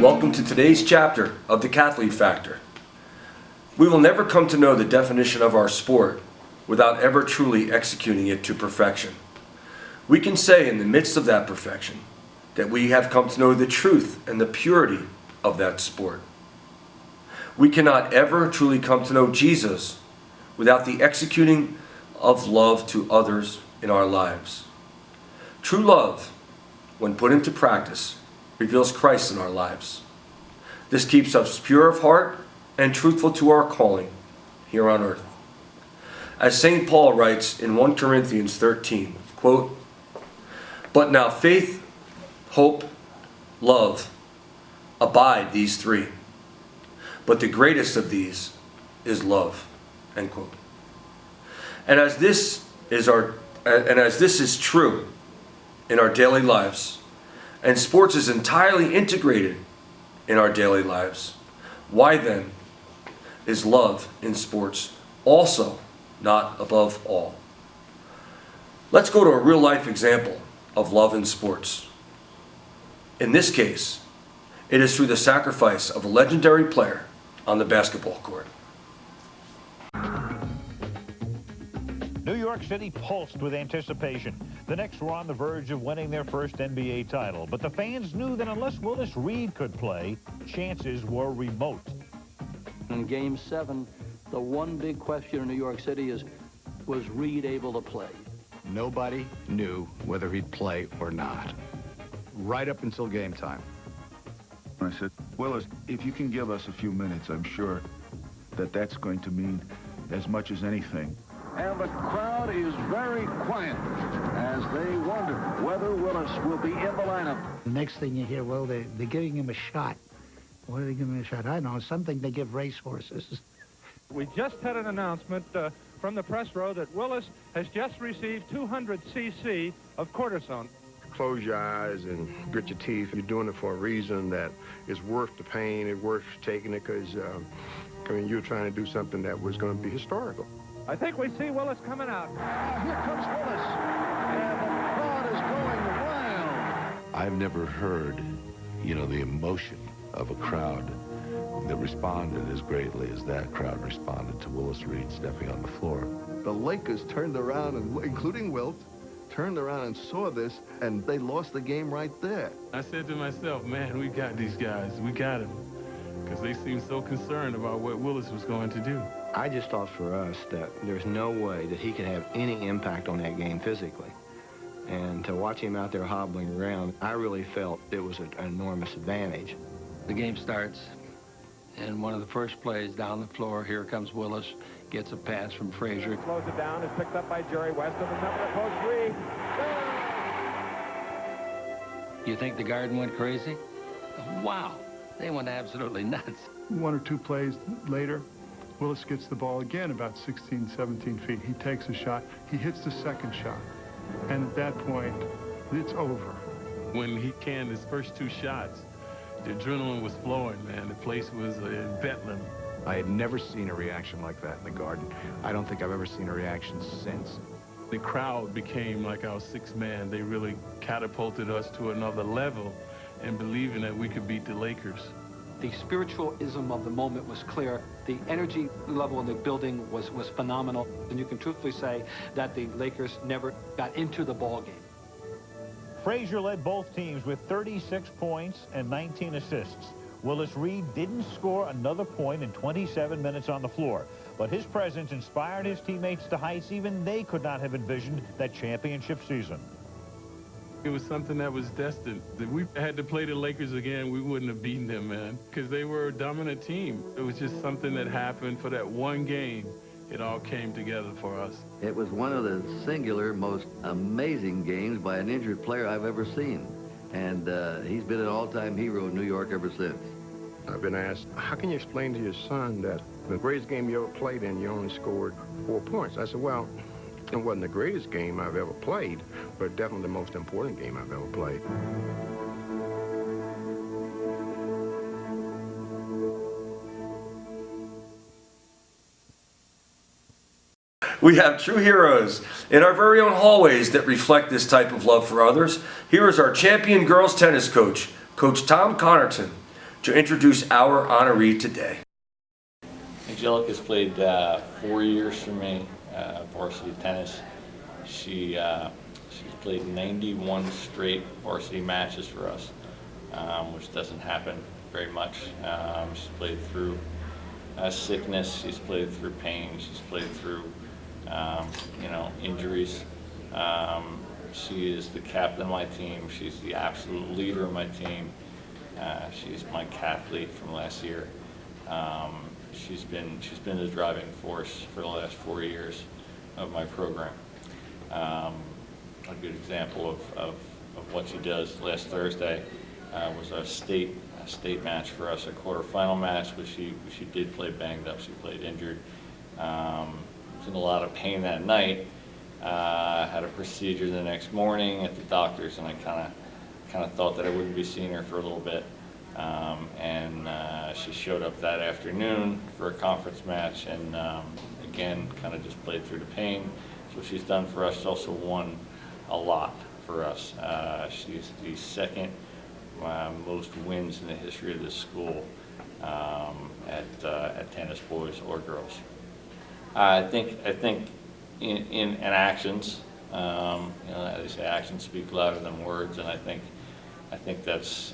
Welcome to today's chapter of the Cathalete Factor. We will never come to know the definition of our sport without ever truly executing it to perfection. We can say in the midst of that perfection that we have come to know the truth and the purity of that sport. We cannot ever truly come to know Jesus without the executing of love to others in our lives. True love, when put into practice, reveals Christ in our lives. This keeps us pure of heart and truthful to our calling here on earth. As St. Paul writes in 1 Corinthians 13, quote, "But now faith, hope, love, abide these three. But the greatest of these is love." End quote. And as this is true in our daily lives, and sports is entirely integrated in our daily lives, why then is love in sports also not above all? Let's go to a real life example of love in sports. In this case, it is through the sacrifice of a legendary player on the basketball court. New York City pulsed with anticipation. The Knicks were on the verge of winning their first NBA title, but the fans knew that unless Willis Reed could play, chances were remote. In Game 7, the one big question in New York City is, was Reed able to play? Nobody knew whether he'd play or not, right up until game time. I said, Willis, if you can give us a few minutes, I'm sure that that's going to mean as much as anything. And the crowd is very quiet as they wonder whether Willis will be in the lineup. The next thing you hear, well, they're giving him a shot. What are they giving him a shot? I don't know, something they give racehorses. We just had an announcement from the press row that Willis has just received 200 cc of cortisone. Close your eyes and grit your teeth. You're doing it for a reason that is worth the pain. It's worth taking it because, you're trying to do something that was going to be historical. I think we see Willis coming out. Here comes Willis, and the crowd is going wild. I've never heard, the emotion of a crowd that responded as greatly as that crowd responded to Willis Reed stepping on the floor. The Lakers turned around, and including Wilt, turned around and saw this, and they lost the game right there. I said to myself, man, we got these guys. We got them. Because they seemed so concerned about what Willis was going to do. I just thought for us that there's no way that he could have any impact on that game physically. And to watch him out there hobbling around, I really felt it was an enormous advantage. The game starts, and one of the first plays down the floor, here comes Willis, gets a pass from Frazier. Slows it down, is picked up by Jerry West on the number of post three. You think the Garden went crazy? Wow, they went absolutely nuts. One or two plays later, Willis gets the ball again about 16, 17 feet. He takes a shot. He hits the second shot. And at that point, it's over. When he canned his first two shots, the adrenaline was flowing, man. The place was in Bedlam. I had never seen a reaction like that in the Garden. I don't think I've ever seen a reaction since. The crowd became like our sixth man. They really catapulted us to another level and believing that we could beat the Lakers. The spiritualism of the moment was clear. The energy level in the building was phenomenal. And you can truthfully say that the Lakers never got into the ball game. Frazier led both teams with 36 points and 19 assists. Willis Reed didn't score another point in 27 minutes on the floor, but his presence inspired his teammates to heights even they could not have envisioned that championship season. It was something that was destined. If we had to play the Lakers again, we wouldn't have beaten them, man, because they were a dominant team. It was just something that happened for that one game. It all came together for us. It was one of the singular, most amazing games by an injured player I've ever seen. And he's been an all-time hero in New York ever since. I've been asked, how can you explain to your son that the greatest game you ever played in, you only scored 4 points? I said, well, it wasn't the greatest game I've ever played, but definitely the most important game I've ever played. We have true heroes in our very own hallways that reflect this type of love for others. Here is our champion girls tennis coach, Coach Tom Connerton. to introduce our honoree today. Angelica's played 4 years for me, varsity tennis. She's played 91 straight varsity matches for us, which doesn't happen very much. She's played through sickness, she's played through pain, she's played through injuries. She is the captain of my team. She's the absolute leader of my team. She's my Cathalete from last year. She's been the driving force for the last 4 years of my program. A good example of what she does last Thursday was a state match for us, a quarterfinal match, which she did play banged up. She played injured. Was in a lot of pain that night. Had a procedure the next morning at the doctor's, and I kind of thought that I wouldn't be seeing her for a little bit. She showed up that afternoon for a conference match, and again, kind of just played through the pain. So she's done for us. She's also won a lot for us. She's the second most wins in the history of this school at tennis, boys or girls. I think in actions, as they say, actions speak louder than words, and I think that's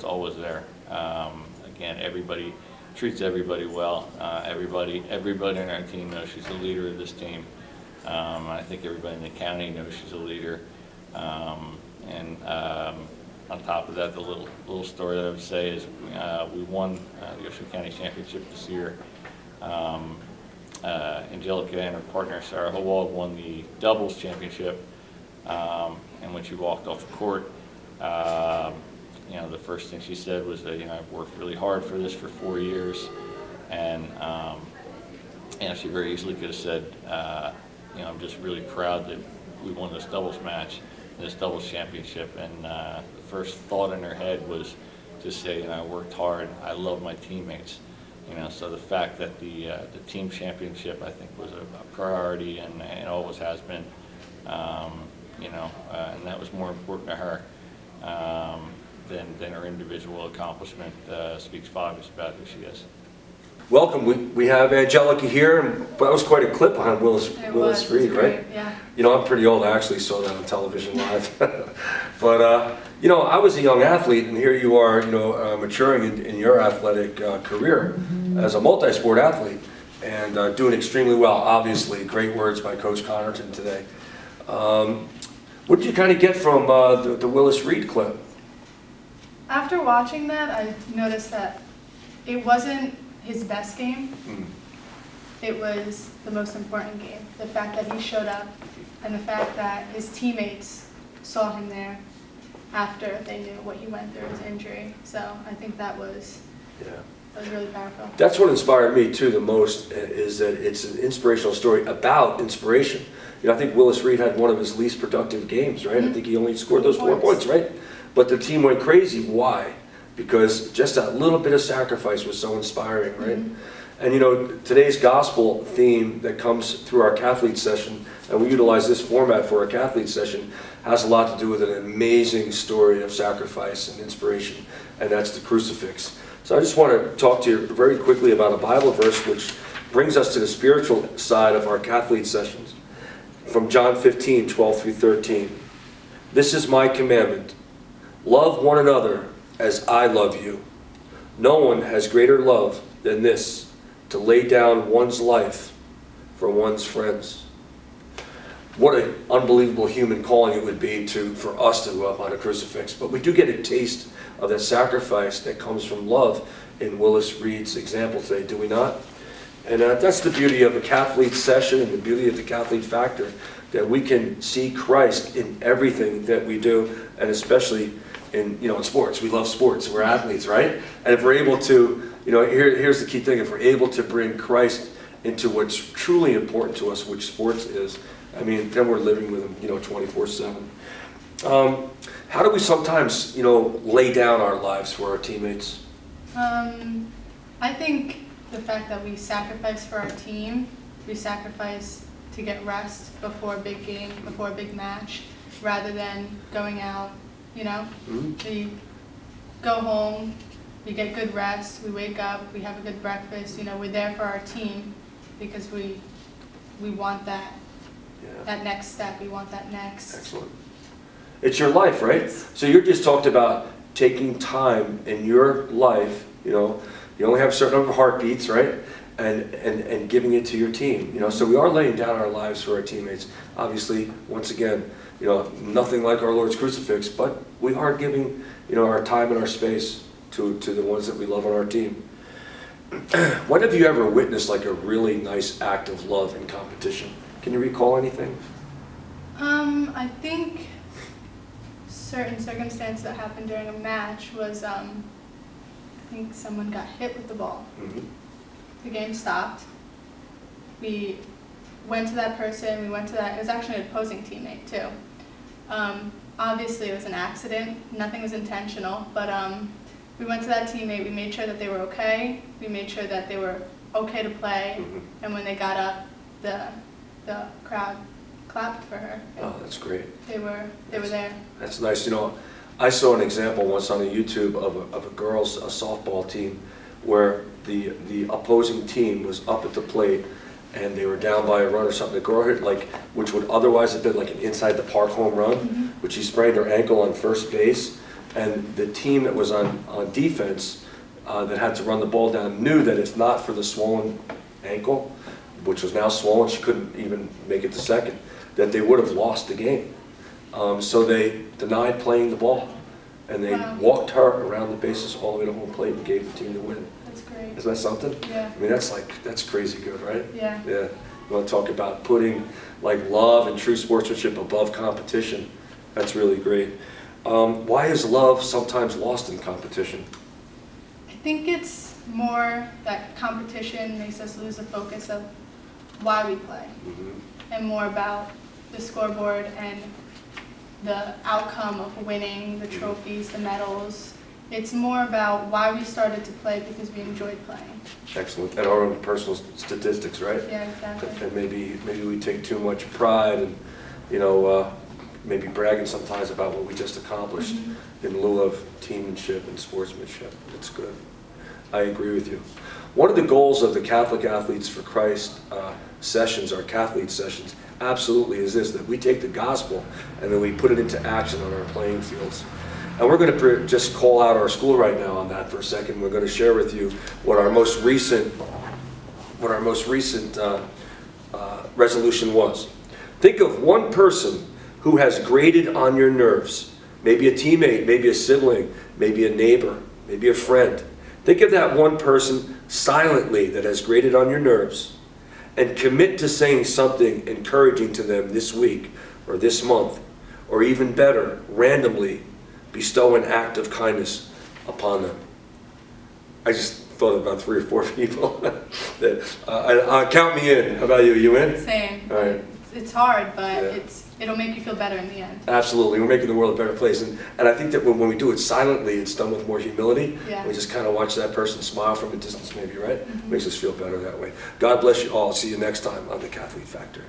always there. Again, everybody treats everybody well. Everybody in our team knows she's the leader of this team. I think everybody in the county knows she's a leader. On top of that, the little story that I would say is we won the Ocean County Championship this year. Angelica and her partner Sarah Howald won the doubles championship, and when she walked off the court, the first thing she said was that I've worked really hard for this for 4 years, and she very easily could have said I'm just really proud that we won this doubles match, this doubles championship, and the first thought in her head was to say I worked hard, I love my teammates. So the fact that the team championship, I think, was a priority, and always has been, and that was more important to her than her individual accomplishment. Speaks volumes about who she is. Welcome. We have Angelica here, and that was quite a clip on Willis Reed, right? Yeah. I'm pretty old. I actually saw that on television live. But I was a young athlete, and here you are, maturing in your athletic career as a multi-sport athlete, and doing extremely well. Obviously, great words by Coach Connerton today. What did you kind of get from the Willis Reed clip? After watching that, I noticed that it wasn't his best game. It was the most important game. The fact that he showed up, and the fact that his teammates saw him there after they knew what he went through, his injury. So I think that was really powerful. That's what inspired me too the most, is that it's an inspirational story about inspiration. I think Willis Reed had one of his least productive games, right? I think he only scored those 4 points, right? But the team went crazy. Why? Because just that little bit of sacrifice was so inspiring, right? And today's gospel theme that comes through our Cathalete session, and we utilize this format for our Cathalete session, has a lot to do with an amazing story of sacrifice and inspiration, and that's the crucifix. So I just want to talk to you very quickly about a Bible verse which brings us to the spiritual side of our Cathalete sessions. From John 15:12-13. This is my commandment. Love one another as I love you. No one has greater love than this, to lay down one's life for one's friends. What an unbelievable human calling it would be for us to go up on a crucifix. But we do get a taste of that sacrifice that comes from love in Willis Reed's example today, do we not? And that's the beauty of a Cathalete session, and the beauty of the Cathalete factor, that we can see Christ in everything that we do, and especially in sports. We love sports. We're athletes, right? And if we're able to, here's the key thing: if we're able to bring Christ into what's truly important to us, which sports is, then we're living with Him, 24/7. How do we sometimes, lay down our lives for our teammates? I think the fact that we sacrifice for our team, we sacrifice to get rest before a big game, before a big match, rather than going out. We go home, we get good rest, we wake up, we have a good breakfast, you know, we're there for our team because we want that, that next step, we want that next. Excellent. It's your life, right? So you just talked about taking time in your life, you know, you only have a certain number of heartbeats, right? And giving it to your team, you know, so we are laying down our lives for our teammates. Obviously, once again, you know, nothing like our Lord's crucifix, but we are giving, you know, our time and our space to the ones that we love on our team. When have you ever witnessed like a really nice act of love in competition? Can you recall anything? I think certain circumstance that happened during a match was, I think someone got hit with the ball. Mm-hmm. The game stopped. We went to that person, it was actually an opposing teammate too. Obviously it was an accident, nothing was intentional, but we went to that teammate, we made sure that they were okay, we made sure that they were okay to play, and when they got up, the crowd clapped for her. Oh, that's great. They were there. That's nice. You know, I saw an example once on YouTube of a girls' softball team where the opposing team was up at the plate and they were down by a run or something. The girl hit which would otherwise have been like an inside the park home run, but she sprained her ankle on first base, and the team that was on defense that had to run the ball down knew that if not for the swollen ankle, which was now swollen, she couldn't even make it to second, that they would have lost the game. So they denied playing the ball, and they walked her around the bases all the way to home plate and gave the team the win. That's great. Isn't that something? Yeah. I mean, that's crazy good, right? Yeah. Yeah. You want to talk about putting like love and true sportsmanship above competition? That's really great. Why is love sometimes lost in competition? I think it's more that competition makes us lose the focus of why we play, and more about the scoreboard and the outcome of winning, the trophies, the medals. It's more about why we started to play because we enjoyed playing. Excellent. And our own personal statistics, right? Yeah, exactly. And maybe we take too much pride and, you know, maybe bragging sometimes about what we just accomplished in lieu of teammanship and sportsmanship. It's good. I agree with you. One of the goals of the Catholic Athletes for Christ sessions, our Cathalete sessions, absolutely is this, that we take the gospel and then we put it into action on our playing fields. And we're going to just call out our school right now on that for a second. We're going to share with you what our most recent resolution was. Think of one person who has grated on your nerves. Maybe a teammate, maybe a sibling, maybe a neighbor, maybe a friend. Think of that one person silently that has grated on your nerves, and commit to saying something encouraging to them this week or this month, or even better, randomly bestow an act of kindness upon them. I just thought of about 3 or 4 people. that, count me in. How about you? You in? Same. All right. It's hard, but it'll make you feel better in the end. Absolutely. We're making the world a better place. And I think that when we do it silently, it's done with more humility. Yeah. We just kind of watch that person smile from a distance maybe, right? Makes us feel better that way. God bless you all. See you next time on the Cathalete Factor.